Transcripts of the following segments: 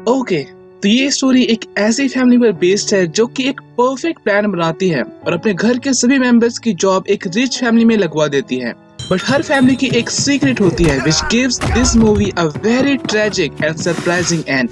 Okay, तो ये story एक ऐसी फैमिली पर बेस्ड है जो कि एक परफेक्ट प्लान बनाती है और अपने घर के सभी मेंबर्स की जॉब एक रिच फैमिली में लगवा देती है। बट हर फैमिली की एक सीक्रेट होती है which gives this movie a very tragic and surprising and.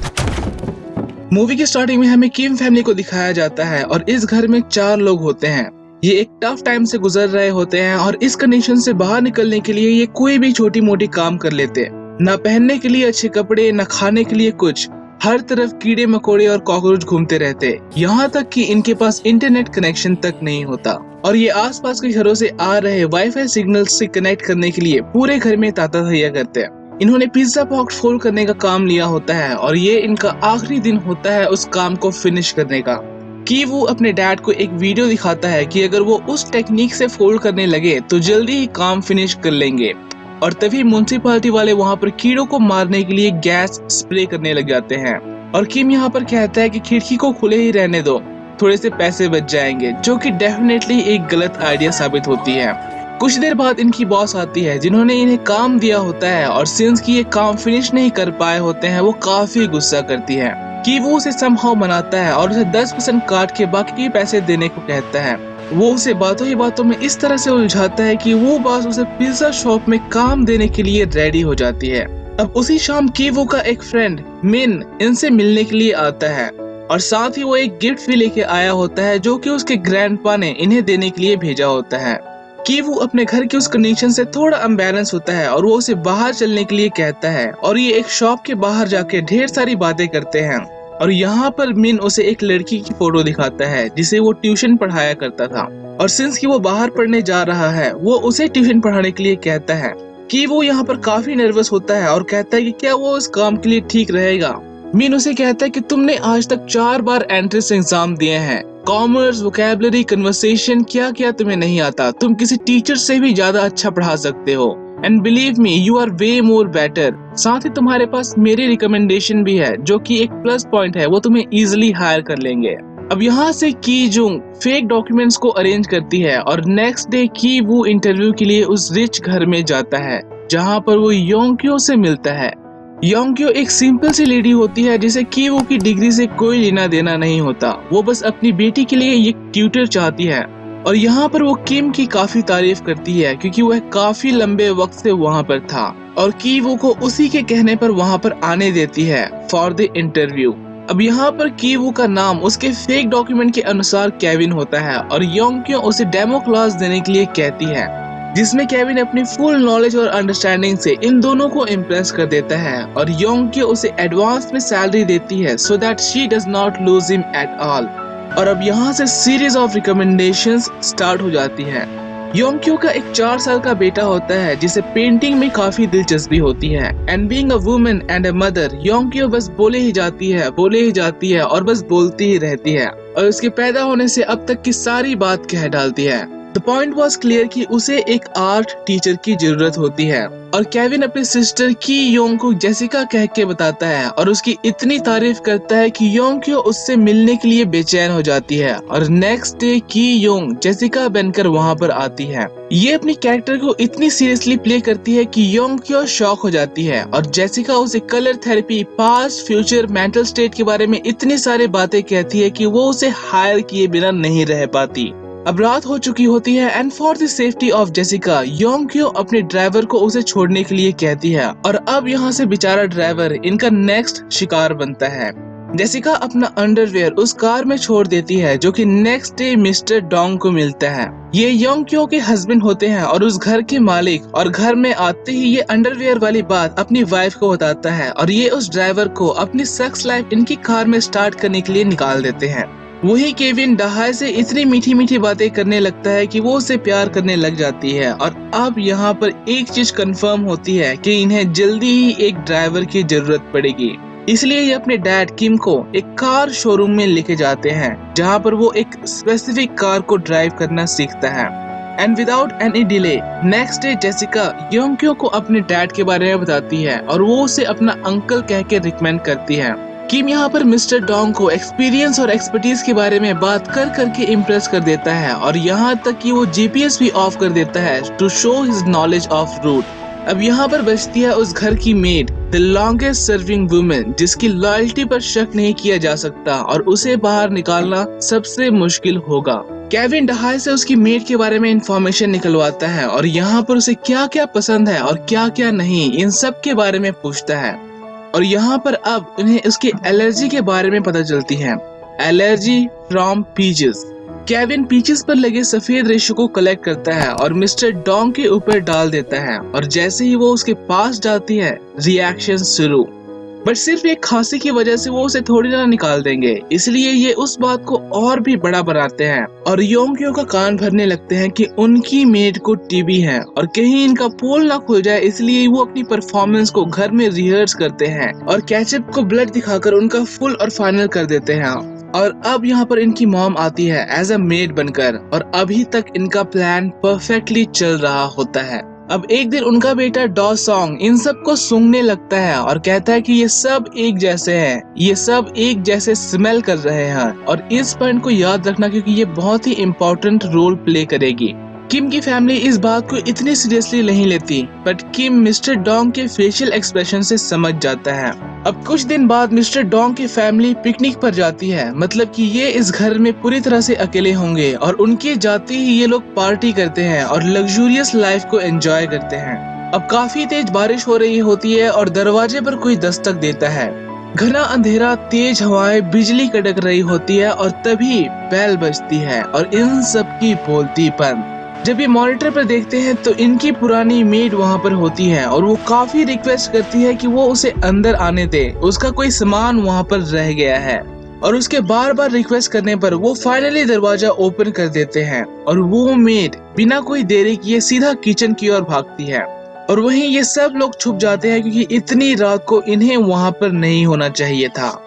Movie की स्टार्टिंग में हमें किम फैमिली को दिखाया जाता है और इस घर में 4 लोग होते हैं। ये एक टफ टाइम से गुजर रहे होते हैं और इस कंडीशन से बाहर निकलने के लिए ये कोई भी छोटी मोटी काम कर लेते हैं। ना पहनने के लिए अच्छे कपड़े, ना खाने के लिए कुछ। हर तरफ कीड़े मकोड़े और कॉकरोच घूमते रहते, यहाँ तक कि इनके पास इंटरनेट कनेक्शन तक नहीं होता। और ये आसपास के घरों से आ रहे वाईफाई सिग्नल से कनेक्ट करने के लिए पूरे घर में ताता तैया करते हैं। इन्होंने पिज्जा बॉक्स फोल्ड करने का काम लिया होता है और ये इनका आखिरी दिन होता है उस काम को फिनिश करने का। कि वो अपने डैड को एक वीडियो दिखाता है कि अगर वो उस टेक्निक से फोल्ड करने लगे तो जल्दी ही काम फिनिश कर लेंगे। और तभी म्युनिसिपैलिटी वाले वहाँ पर कीड़ों को मारने के लिए गैस स्प्रे करने लग जाते हैं। और किम यहाँ पर कहता है कि खिड़की को खुले ही रहने दो, थोड़े से पैसे बच जाएंगे, जो कि डेफिनेटली एक गलत आइडिया साबित होती है। कुछ देर बाद इनकी बॉस आती है जिन्होंने इन्हें काम दिया होता है और सिंस की ये काम फिनिश नहीं कर पाए होते हैं वो काफी गुस्सा करती है कि वो उसे समहाउ मनाता है और उसे 10% काट के बाकी के पैसे देने को कहता है। वो उसे बातों ही बातों में इस तरह से उलझाता है कि वो बॉस उसे पिज्जा शॉप में काम देने के लिए रेडी हो जाती है। अब उसी शाम कीवो का एक फ्रेंड मिन इनसे मिलने के लिए आता है और साथ ही वो एक गिफ्ट भी लेके आया होता है जो कि उसके ग्रैंडपा ने इन्हें देने के लिए भेजा होता है। कि वो अपने घर की उस कंडीशन से थोड़ा अम्बैलेंस होता है और वो उसे बाहर चलने के लिए कहता है और ये एक शॉप के बाहर जाके ढेर सारी बातें करते हैं। और यहाँ पर मिन उसे एक लड़की की फोटो दिखाता है जिसे वो ट्यूशन पढ़ाया करता था। और सिंस कि वो बाहर पढ़ने जा रहा है वो उसे ट्यूशन पढ़ाने के लिए कहता है। कि वो यहाँ पर काफी नर्वस होता है और कहता है कि क्या वो इस काम के लिए ठीक रहेगा। मिन उसे कहता है कि तुमने आज तक 4 बार एंट्रेंस एग्जाम दिए हैं, कॉमर्स, वोकैबुलरी, कन्वर्सेशन, क्या क्या तुम्हें नहीं आता, तुम किसी टीचर से भी ज्यादा अच्छा पढ़ा सकते हो। And believe me you are way more better. साथ ही तुम्हारे पास मेरी रिकमेंडेशन भी है जो कि एक प्लस पॉइंट है, वो तुम्हें इजिली हायर कर लेंगे। अब यहाँ से की जुंग फेक डॉक्यूमेंट्स को अरेंज करती है और नेक्स्ट डे की वो इंटरव्यू के लिए उस रिच घर में जाता है जहाँ पर वो योंग्क्यो से मिलता है। योंग्क्यो एक सिंपल सी लेडी होती है जिसे कीवो की डिग्री से कोई लेना देना नहीं होता, वो बस अपनी बेटी के लिए एक ट्यूटर चाहती है। और यहाँ पर वो किम की काफी तारीफ करती है क्योंकि वह काफी लंबे वक्त से वहाँ पर था और कीवो को उसी के कहने पर वहाँ पर आने देती है फॉर द इंटरव्यू। अब यहाँ पर कीवो का नाम उसके फेक डॉक्यूमेंट के अनुसार केविन होता है और योंग्क्यो उसे डेमो क्लास देने के लिए कहती है जिसमें केविन अपनी फुल नॉलेज और अंडरस्टैंडिंग से इन दोनों को इम्प्रेस कर देता है और योंग्क्यो उसे एडवांस में सैलरी देती है so that she does not lose him at all. और अब यहाँ से सीरीज ऑफ रिकमेंडेशंस स्टार्ट हो जाती है। योंग्क्यो का एक 4 साल का बेटा होता है जिसे पेंटिंग में काफी दिलचस्पी होती है and being a woman and a mother Yongkyo बस बोले ही जाती है और बस बोलती ही रहती है और उसके पैदा होने से अब तक की सारी बात कह डालती है। द पॉइंट वॉज क्लियर कि उसे एक आर्ट टीचर की जरूरत होती है और केविन अपनी सिस्टर की योंग को जेसिका कह के बताता है और उसकी इतनी तारीफ करता है कि योंग्क्यो उससे मिलने के लिए बेचैन हो जाती है। और नेक्स्ट डे की योंग जेसिका बनकर वहाँ पर आती है। ये अपनी कैरेक्टर को इतनी सीरियसली प्ले करती है कि योंग्क्यो शॉक हो जाती है और जेसिका उसे colour therapy, past, future, mental state के बारे में इतनी सारी बातें कहती है कि वो उसे हायर किए बिना नहीं रह पाती। अब रात हो चुकी होती है and for the safety of Jessica Yongkyo अपने ड्राइवर को उसे छोड़ने के लिए कहती है और अब यहाँ से बेचारा ड्राइवर इनका नेक्स्ट शिकार बनता है। जेसिका अपना अंडरवेयर उस कार में छोड़ देती है जो कि नेक्स्ट डे मिस्टर डोंग को मिलता है। ये योंग्क्यो के हस्बैंड होते हैं और उस घर के मालिक, और घर में आते ही ये अंडरवेयर वाली बात अपनी वाइफ को बताता है और ये उस ड्राइवर को अपनी सेक्स लाइफ इनकी कार में स्टार्ट करने के लिए निकाल देते हैं। वही केविन डहाई से इतनी मीठी मीठी बातें करने लगता है कि वो उसे प्यार करने लग जाती है। और अब यहाँ पर एक चीज कंफर्म होती है कि इन्हें जल्दी ही एक ड्राइवर की जरूरत पड़ेगी, इसलिए ये अपने डैड किम को एक कार शोरूम में लेके जाते हैं जहाँ पर वो एक स्पेसिफिक कार को ड्राइव करना सीखता है। And without any delay next day Jessica Yongkyo को अपने डैड के बारे में बताती है और वो उसे अपना अंकल कह के रिकमेंड करती है। किम यहाँ पर मिस्टर डोंग को एक्सपीरियंस और एक्सपर्टीज के बारे में बात कर करके इम्प्रेस कर देता है और यहाँ तक कि वो जीपीएस भी ऑफ कर देता है to show his knowledge of route. अब यहाँ पर बचती है उस घर की maid the longest serving women, जिसकी लॉयल्टी पर शक नहीं किया जा सकता और उसे बाहर निकालना सबसे मुश्किल होगा। केविन डहाई से उसकी मेड के बारे में इंफॉर्मेशन निकलवाता है और यहाँ पर उसे क्या क्या पसंद है और क्या क्या नहीं, इन सब के बारे में पूछता है। और यहाँ पर अब उन्हें उसकी एलर्जी के बारे में पता चलती है। Allergy from peaches. Kevin peaches पर लगे सफेद रेशों को कलेक्ट करता है और मिस्टर डोंग के ऊपर डाल देता है और जैसे ही वो उसके पास जाती है, रिएक्शन शुरू। बट सिर्फ एक खांसी की वजह से वो उसे थोड़ी ना निकाल देंगे, इसलिए ये उस बात को और भी बड़ा बनाते हैं और योंग्यो का कान भरने लगते हैं कि उनकी मेड को टीबी है और कहीं इनका पोल ना खुल जाए, इसलिए वो अपनी परफॉर्मेंस को घर में रिहर्स करते हैं और कैचअप को ब्लड दिखाकर उनका फुल और फाइनल कर देते हैं। और अब यहाँ पर इनकी मॉम आती है एज अ मेड बनकर और अभी तक इनका प्लान परफेक्टली चल रहा होता है। अब एक दिन उनका बेटा डॉ सॉन्ग इन सब को सूंघने लगता है और कहता है कि ये सब एक जैसे हैं, ये सब एक जैसे स्मेल कर रहे हैं। और इस पॉइंट को याद रखना क्योंकि ये बहुत ही इम्पोर्टेंट रोल प्ले करेगी। किम की फैमिली इस बात को इतनी सीरियसली नहीं लेती, बट किम मिस्टर डोंग के फेशियल एक्सप्रेशन से समझ जाता है। अब कुछ दिन बाद मिस्टर डोंग की फैमिली पिकनिक पर जाती है, मतलब कि ये इस घर में पूरी तरह से अकेले होंगे और उनके जाते ही ये लोग पार्टी करते हैं और लग्जूरियस लाइफ को एंजॉय करते हैं। अब काफी तेज बारिश हो रही होती है और दरवाजे पर कोई दस्तक देता है। घना अंधेरा, तेज हवाएं, बिजली कड़क रही होती है और तभी बेल बजती है और इन सब की बोलती बंद। जब ये मॉनिटर पर देखते हैं तो इनकी पुरानी मेड वहाँ पर होती है और वो काफी रिक्वेस्ट करती है कि वो उसे अंदर आने दे, उसका कोई सामान वहाँ पर रह गया है। और उसके बार बार रिक्वेस्ट करने पर वो फाइनली दरवाजा ओपन कर देते हैं और वो मेड बिना कोई देरी किए सीधा किचन की ओर भागती है। और वहीं ये सब लोग छुप जाते हैं क्योंकि इतनी रात को इन्हें वहाँ पर नहीं होना चाहिए था।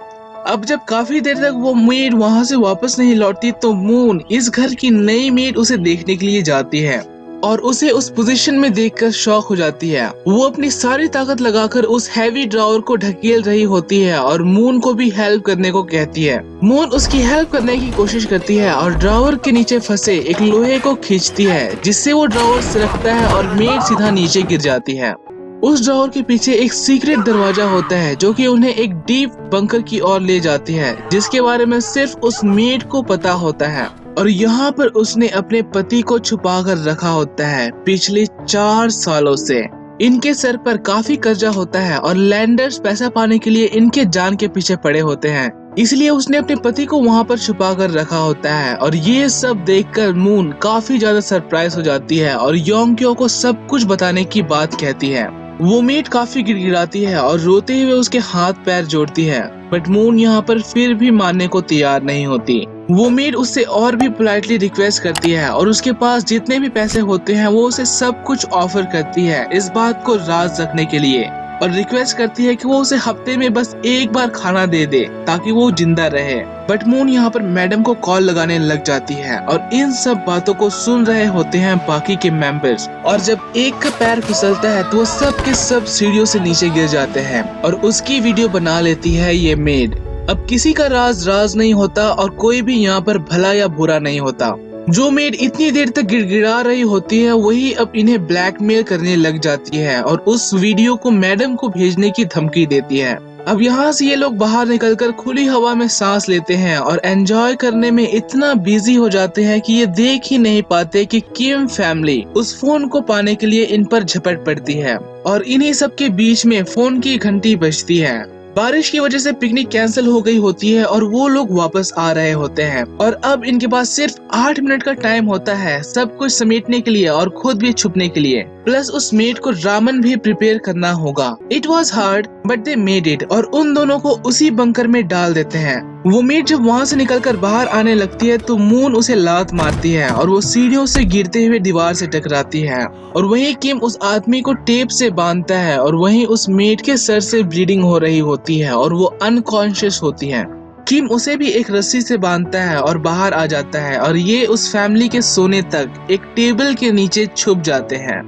अब जब काफी देर तक वो मेड वहाँ से वापस नहीं लौटती तो मून, इस घर की नई मेड, उसे देखने के लिए जाती है और उसे उस पोजीशन में देखकर शॉक हो जाती है। वो अपनी सारी ताकत लगाकर उस हैवी ड्रॉवर को ढकेल रही होती है और मून को भी हेल्प करने को कहती है। मून उसकी हेल्प करने की कोशिश करती है और ड्रॉवर के नीचे फंसे एक लोहे को खींचती है, जिससे वो ड्रॉवर सरकता है और मेड सीधा नीचे गिर जाती है। उस ड्रॉवर के पीछे एक सीक्रेट दरवाजा होता है जो कि उन्हें एक डीप बंकर की ओर ले जाती है, जिसके बारे में सिर्फ उस मेड को पता होता है। और यहाँ पर उसने अपने पति को छुपा कर रखा होता है पिछले 4 सालों से। इनके सर पर काफी कर्जा होता है और लैंडर्स पैसा पाने के लिए इनके जान के पीछे पड़े होते हैं, इसलिए उसने अपने पति को वहाँ पर छुपा कर रखा होता है। और ये सब देखकर मून काफी ज्यादा सरप्राइज हो जाती है और योंग्यो को सब कुछ बताने की बात कहती है। वो मेड काफी गिड़गिड़ाती है और रोते हुए उसके हाथ पैर जोड़ती है, बट मून यहाँ पर फिर भी मानने को तैयार नहीं होती। वो मेड उससे और भी पोलाइटली रिक्वेस्ट करती है और उसके पास जितने भी पैसे होते हैं वो उसे सब कुछ ऑफर करती है इस बात को राज रखने के लिए, और रिक्वेस्ट करती है कि वो उसे हफ्ते में बस एक बार खाना दे दे ताकि वो जिंदा रहे। बट मून यहाँ पर मैडम को कॉल लगाने लग जाती है और इन सब बातों को सुन रहे होते हैं बाकी के मेंबर्स। और जब एक का पैर फिसलता है तो वो सब के सब सीढ़ियों से नीचे गिर जाते हैं और उसकी वीडियो बना लेती है ये मेड। अब किसी का राज नहीं होता और कोई भी यहाँ पर भला या बुरा नहीं होता। जो मेड इतनी देर तक गिड़गिड़ा रही होती है वही अब इन्हें ब्लैकमेल करने लग जाती है और उस वीडियो को मैडम को भेजने की धमकी देती है। अब यहाँ से ये लोग बाहर निकलकर खुली हवा में सांस लेते हैं और एंजॉय करने में इतना बिजी हो जाते हैं कि ये देख ही नहीं पाते कि किम फैमिली उस फोन को पाने के लिए इन पर झपट पड़ती है और इन्हीं सब के बीच में फोन की घंटी बजती है। बारिश की वजह से पिकनिक कैंसिल हो गई होती है और वो लोग वापस आ रहे होते हैं और अब इनके पास सिर्फ 8 मिनट का टाइम होता है सब कुछ समेटने के लिए और खुद भी छुपने के लिए, प्लस उस मेड को रामन भी प्रिपेयर करना होगा। It was hard but they made it और उन दोनों को उसी बंकर में डाल देते हैं। वो मेड जब वहाँ से निकलकर बाहर आने लगती है तो मून उसे लात मारती है और वो सीढ़ियों से गिरते हुए दीवार से टकराती है और वहीं किम उस आदमी को टेप से बांधता है और वहीं उस मेड के सर से ब्लीडिंग हो रही होती है और वो अनकॉन्शियस होती है। किम उसे भी एक रस्सी से बांधता है और बाहर आ जाता है और ये उस फैमिली के सोने तक एक टेबल के नीचे छुप जाते हैं।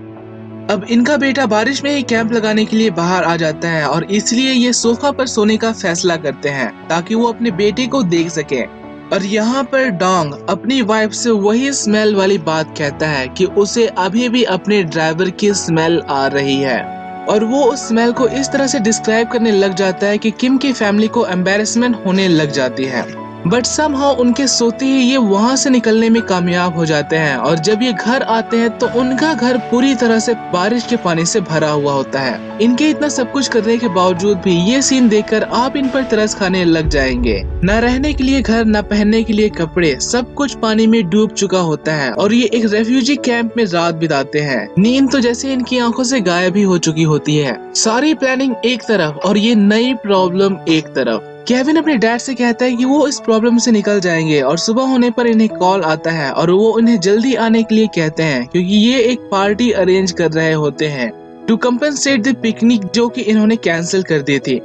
अब इनका बेटा बारिश में ही कैंप लगाने के लिए बाहर आ जाता है और इसलिए ये सोफा पर सोने का फैसला करते हैं ताकि वो अपने बेटे को देख सके। और यहाँ पर डोंग अपनी वाइफ से वही स्मेल वाली बात कहता है कि उसे अभी भी अपने ड्राइवर की स्मेल आ रही है। और वो उस स्मेल को इस तरह से डिस्क्राइब करने लग जाता है कि किम की फैमिली को एम्बैरेसमेंट होने लग जाती है। बट समहाउ उनके सोते ही ये वहाँ से निकलने में कामयाब हो जाते हैं और जब ये घर आते हैं तो उनका घर पूरी तरह से बारिश के पानी से भरा हुआ होता है। इनके इतना सब कुछ करने के बावजूद भी ये सीन देखकर आप इन पर तरस खाने लग जाएंगे। न रहने के लिए घर, न पहनने के लिए कपड़े, सब कुछ पानी में डूब चुका होता है और ये एक रेफ्यूजी कैंप में रात बिताते हैं। नींद तो जैसे इनकी आंखों से गायब ही हो चुकी होती है। सारी प्लानिंग एक तरफ और ये नई प्रॉब्लम एक तरफ। केविन अपने डैड से कहता है कि वो इस प्रॉब्लम से निकल जाएंगे और सुबह होने पर इन्हें कॉल आता है और वो उन्हें जल्दी आने के लिए कहते हैं क्योंकि ये एक पार्टी अरेंज कर रहे होते हैं टू कंपनसेट द पिकनिक जो कि इन्होंने कैंसिल कर दी थी।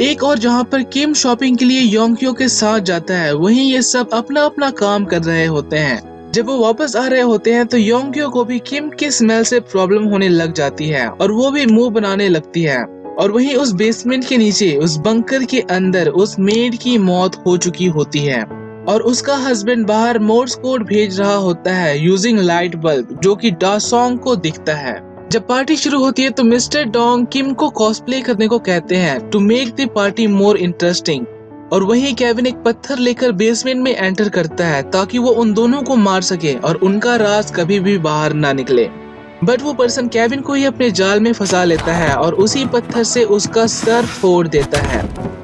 एक और जहाँ पर किम शॉपिंग के लिए योंगक्यो के साथ जाता है, वहीं ये सब अपना अपना काम कर रहे होते हैं। जब वो वापस आ रहे होते हैं तो योंगक्यो को भी किम के स्मेल से प्रॉब्लम होने लग जाती है और वो भी मुंह बनाने लगती है। और वहीं उस बेसमेंट के नीचे उस बंकर के अंदर उस मेड की मौत हो चुकी होती है और उसका हस्बैंड बाहर मोर्स कोड भेज रहा होता है यूजिंग लाइट बल्ब जो कि डासोंग को दिखता है। जब पार्टी शुरू होती है तो मिस्टर डोंग किम को कॉस्प्ले करने को कहते हैं to make the party more interesting. और वहीं केविन एक पत्थर लेकर बेसमेंट में एंटर करता है ताकि वो उन दोनों को मार सके और उनका राज कभी भी बाहर ना निकले। बट वो पर्सन केविन को ही अपने जाल में फंसा लेता है और उसी पत्थर से उसका सर फोड़ देता है।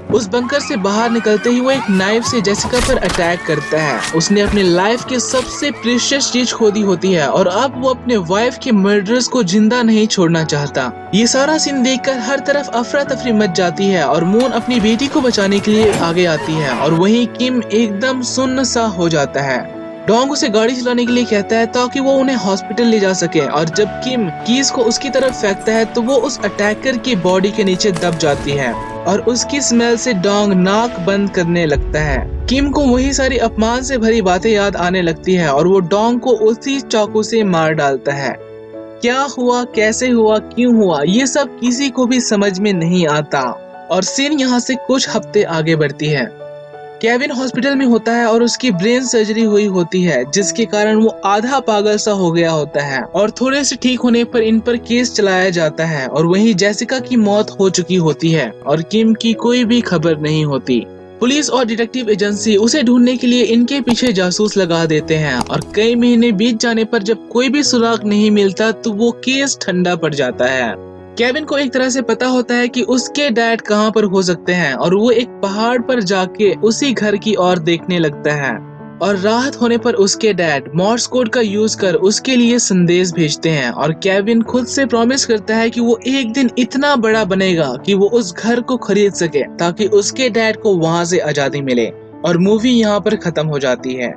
उस बंकर से बाहर निकलते ही वो एक नाइफ से जेसिका पर अटैक करता है। उसने अपनी लाइफ के सबसे प्रीशियस चीज खो दी होती है और अब वो अपने वाइफ के मर्डरर्स को जिंदा नहीं छोड़ना चाहता। ये सारा सीन देखकर हर तरफ अफरा तफरी मच जाती है और मून अपनी बेटी को बचाने के लिए आगे आती है और वहीं किम एकदम सुन्न सा हो जाता है। डोंग उसे गाड़ी चलाने के लिए कहता है ताकि वो उन्हें हॉस्पिटल ले जा सके और जब किम कीज को उसकी तरफ फेंकता है तो वो उस अटैकर की बॉडी के नीचे दब जाती है और उसकी स्मेल से डोंग नाक बंद करने लगता है। किम को वही सारी अपमान से भरी बातें याद आने लगती है और वो डोंग को उसी चाकू से मार डालता है। क्या हुआ, कैसे हुआ, क्यों हुआ, ये सब किसी को भी समझ में नहीं आता और सीन यहाँ से कुछ हफ्ते आगे बढ़ती है। केविन हॉस्पिटल में होता है और उसकी ब्रेन सर्जरी हुई होती है जिसके कारण वो आधा पागल सा हो गया होता है और थोड़े से ठीक होने पर इन पर केस चलाया जाता है और वहीं जेसिका की मौत हो चुकी होती है और किम की कोई भी खबर नहीं होती। पुलिस और डिटेक्टिव एजेंसी उसे ढूंढने के लिए इनके पीछे जासूस लगा देते हैं और कई महीने बीत जाने पर जब कोई भी सुराग नहीं मिलता तो वो केस ठंडा पड़ जाता है। केविन को एक तरह से पता होता है कि उसके डैड कहाँ पर हो सकते हैं और वो एक पहाड़ पर जाके उसी घर की ओर देखने लगता है और राहत होने पर उसके डैड मॉर्स कोड का यूज कर उसके लिए संदेश भेजते हैं और केविन खुद से प्रॉमिस करता है कि वो एक दिन इतना बड़ा बनेगा कि वो उस घर को खरीद सके ताकि उसके डैड को वहाँ से आजादी मिले। और मूवी यहाँ पर खत्म हो जाती है।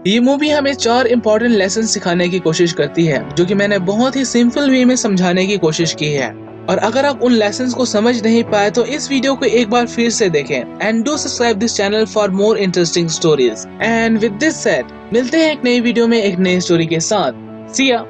ये मूवी हमें 4 इम्पोर्टेंट लेसन सिखाने की कोशिश करती है जो कि मैंने बहुत ही सिंपल वे में समझाने की कोशिश की है और अगर आप उन लेसन्स को समझ नहीं पाए तो इस वीडियो को एक बार फिर से देखें and do subscribe this channel for more interesting stories. And with this said मिलते हैं एक नई वीडियो में एक नई स्टोरी के साथ। सी या।